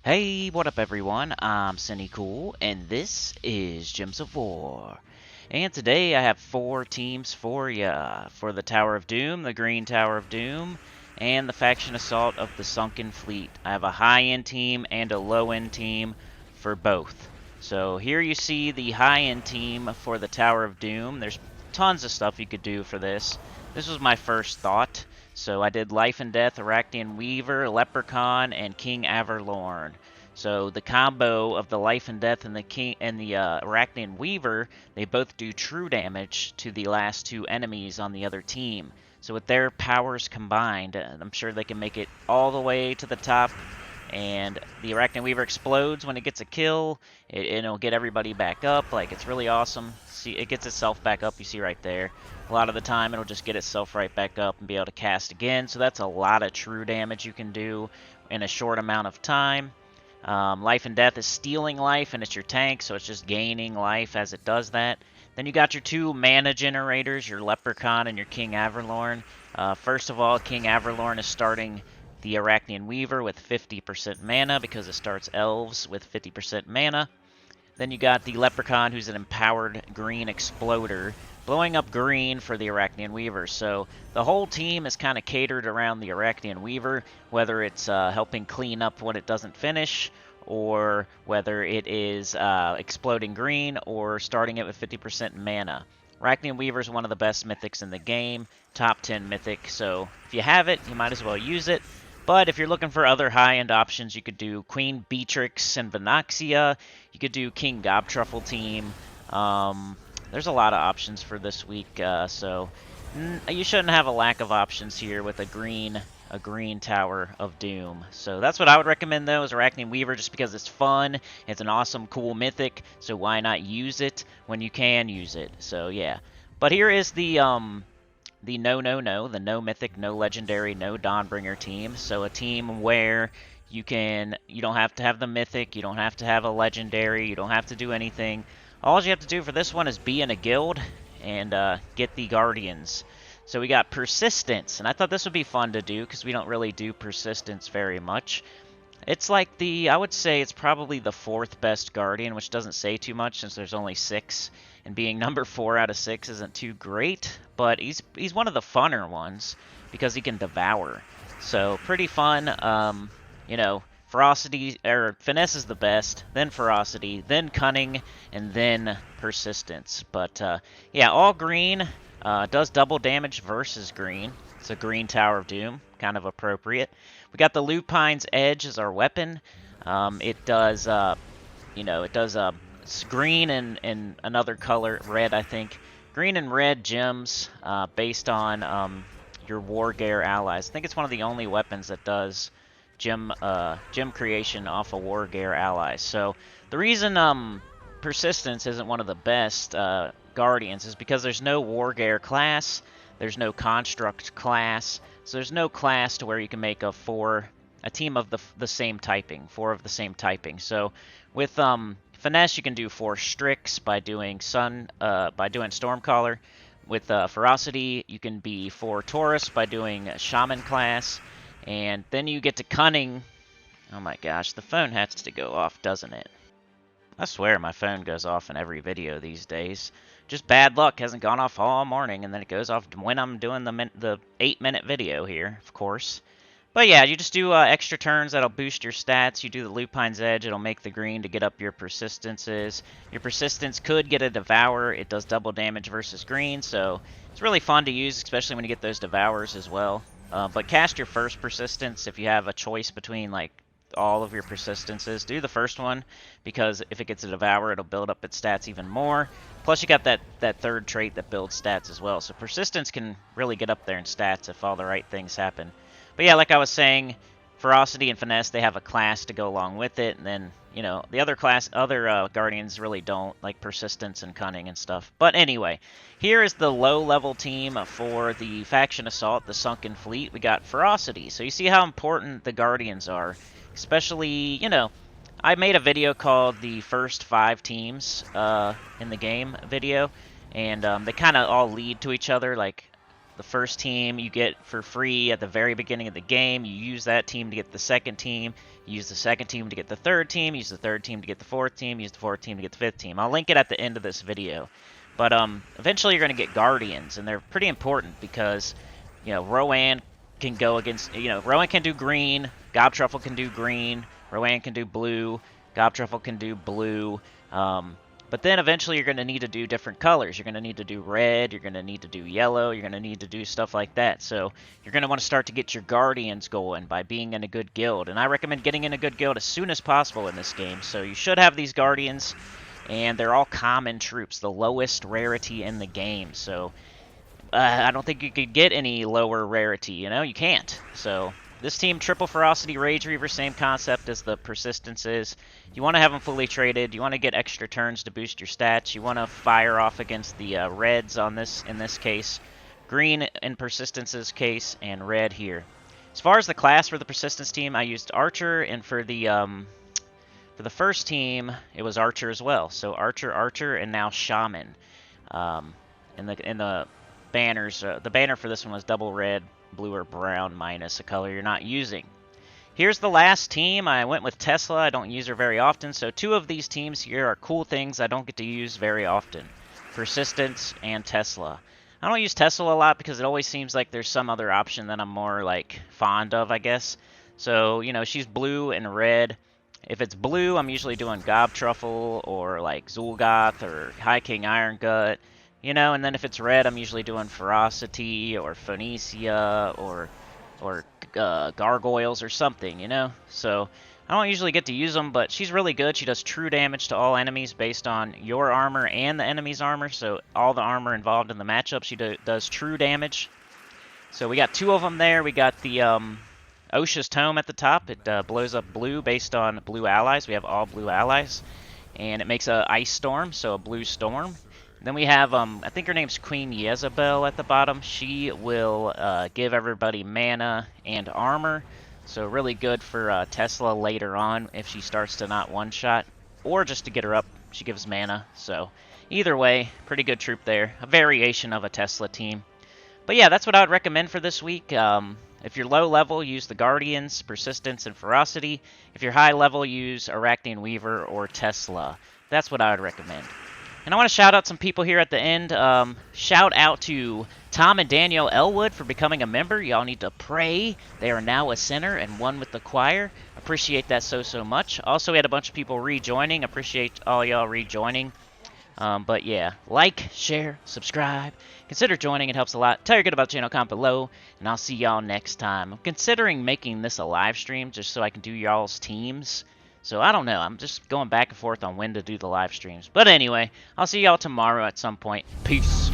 Hey, what up everyone? I'm Sinnycool, and this is Gems of War. And today I have 4 teams for ya. For the Tower of Doom, the Green Tower of Doom, and the Faction Assault of the Sunken Fleet. I have a high-end team and a low-end team for both. So here you see the high-end team for the Tower of Doom. There's tons of stuff you could do for this. This was my first thought. So I did Life and Death, Arachnian Weaver, Leprechaun, and King Averlorn. So the combo of the Life and Death and the Arachnian Weaver, they both do true damage to the last 2 enemies on the other team. So with their powers combined, I'm sure they can make it all the way to the top. And the Arachnian Weaver explodes when it gets a kill. It'll get everybody back up. Like, it's really awesome. See, it gets itself back up, you see right there. A lot of the time, it'll just get itself right back up and be able to cast again. So that's a lot of true damage you can do in a short amount of time. Life and Death is stealing life, and it's your tank, so it's just gaining life as it does that. Then you got your 2 mana generators, your Leprechaun and your King Averlorn. First of all, King Averlorn is starting the Arachnian Weaver with 50% mana because it starts elves with 50% mana. Then you got the Leprechaun, who's an empowered green exploder, blowing up green for the Arachnian Weaver. So the whole team is kind of catered around the Arachnian Weaver, whether it's helping clean up what it doesn't finish, or whether it is exploding green, or starting it with 50% mana. Arachnian Weaver is one of the best mythics in the game, top 10 mythic, so if you have it, you might as well use it. But if you're looking for other high-end options, you could do Queen Beatrix and Vanaxia. You could do King Gobtruffle team. There's a lot of options for this week, so you shouldn't have a lack of options here with a green Tower of Doom. So that's what I would recommend, though, is Arachnian Weaver, just because it's fun. It's an awesome, cool mythic, so why not use it when you can use it? So yeah. But here is the no mythic, no legendary, no Dawnbringer team. So a team where you don't have to have the mythic, you don't have to have a legendary, you don't have to do anything. All you have to do for this one is be in a guild and get the Guardians. So we got Persistence, and I thought this would be fun to do because we don't really do Persistence very much. It's like I would say it's probably the 4th best Guardian, which doesn't say too much since there's only 6. And being number 4 out of 6 isn't too great, but he's one of the funner ones because he can devour. So pretty fun. You know, Ferocity or Finesse is the best, then Ferocity, then Cunning, and then Persistence. But yeah, all green. Does double damage versus green. It's a green Tower of Doom, kind of appropriate. We got the Lupine's Edge as our weapon. It does, it's green and another color, red, I think. Green and red gems based on your Wargear allies. I think it's one of the only weapons that does gem creation off of Wargear allies. So the reason Persistence isn't one of the best Guardians is because there's no Wargear class, there's no Construct class, so there's no class to where you can make a team of the same typing, 4 of the same typing. So with Finesse, you can do 4 Strix by doing Stormcaller. With Ferocity, you can be 4 Taurus by doing Shaman class, and then you get to Cunning. Oh my gosh, the phone has to go off, doesn't it? I swear my phone goes off in every video these days. Just bad luck, hasn't gone off all morning, and then it goes off when I'm doing the 8-minute video here, of course. But yeah, you just do extra turns that'll boost your stats. You do the Lupine's Edge, it'll make the green to get up your Persistences. Your Persistence could get a Devour. It does double damage versus green, so it's really fun to use, especially when you get those Devours as well. But cast your first Persistence if you have a choice between, like, all of your Persistences. Do the first one, because if it gets a Devour, it'll build up its stats even more. Plus, you got that 3rd trait that builds stats as well. So Persistence can really get up there in stats if all the right things happen. But yeah, like I was saying, Ferocity and Finesse, they have a class to go along with it. And then, you know, the other Guardians really don't, like Persistence and Cunning and stuff. But anyway, here is the low-level team for the Faction Assault, the Sunken Fleet. We got Ferocity. So you see how important the Guardians are. Especially, you know, I made a video called the first 5 teams in the game video, and they kind of all lead to each other. Like, the first team you get for free at the very beginning of the game. You use that team to get the second team. You use the second team to get the third team. Use the third team to get the fourth team. Use the fourth team to get the fifth team. I'll link it at the end of this video. But eventually you're going to get guardians, and they're pretty important because, you know, Rowan can go against, you know, Rowan can do green, Gobtruffle can do green, Rowan can do blue, Gobtruffle can do blue. But then eventually you're going to need to do different colors. You're going to need to do red, you're going to need to do yellow, you're going to need to do stuff like that. So you're going to want to start to get your guardians going by being in a good guild. And I recommend getting in a good guild as soon as possible in this game. So you should have these guardians, and they're all common troops, the lowest rarity in the game. So I don't think you could get any lower rarity, you know? You can't. So this team, Triple Ferocity Rage Reaver, same concept as the Persistence is. You want to have them fully traded. You want to get extra turns to boost your stats. You want to fire off against the reds on this, in this case. Green in Persistence's case, and red here. As far as the class for the Persistence team, I used Archer, and for the first team, it was Archer as well. So Archer, Archer, and now Shaman. In the banners, the banner for this one was double red, blue or brown minus a color you're not using. Here's the last team. I went with Tesla. I don't use her very often, so two of these teams here are cool things I don't get to use very often. Persistence and Tesla. I don't use Tesla a lot because it always seems like there's some other option that I'm more like fond of, I guess. So, you know, she's blue and red. If it's blue, I'm usually doing Gobtruffle or like Zul'Goth or High King Iron Gut. You know, and then if it's red, I'm usually doing Ferocity or Phoenicia or Gargoyles or something, you know? So I don't usually get to use them, but she's really good. She does true damage to all enemies based on your armor and the enemy's armor. So all the armor involved in the matchup, she does true damage. So we got two of them there. We got the Osha's Tome at the top. It blows up blue based on blue allies. We have all blue allies. And it makes a ice storm, so a blue storm. Then we have, I think her name's Queen Jezebel at the bottom. She will give everybody mana and armor. So really good for Tesla later on if she starts to not one-shot. Or just to get her up, she gives mana. So either way, pretty good troop there. A variation of a Tesla team. But yeah, that's what I would recommend for this week. If you're low level, use the Guardians, Persistence, and Ferocity. If you're high level, use Arachnian Weaver or Tesla. That's what I would recommend. And I want to shout out some people here at the end. Shout out to Tom and Danielle Elwood for becoming a member. Y'all need to pray. They are now a sinner and one with the choir. Appreciate that so much. Also, we had a bunch of people rejoining. Appreciate all y'all rejoining. But yeah, like, share, subscribe. Consider joining. It helps a lot. Tell your good about the channel, comment below. And I'll see y'all next time. I'm considering making this a live stream just so I can do y'all's teams. So I don't know. I'm just going back and forth on when to do the live streams. But anyway, I'll see y'all tomorrow at some point. Peace.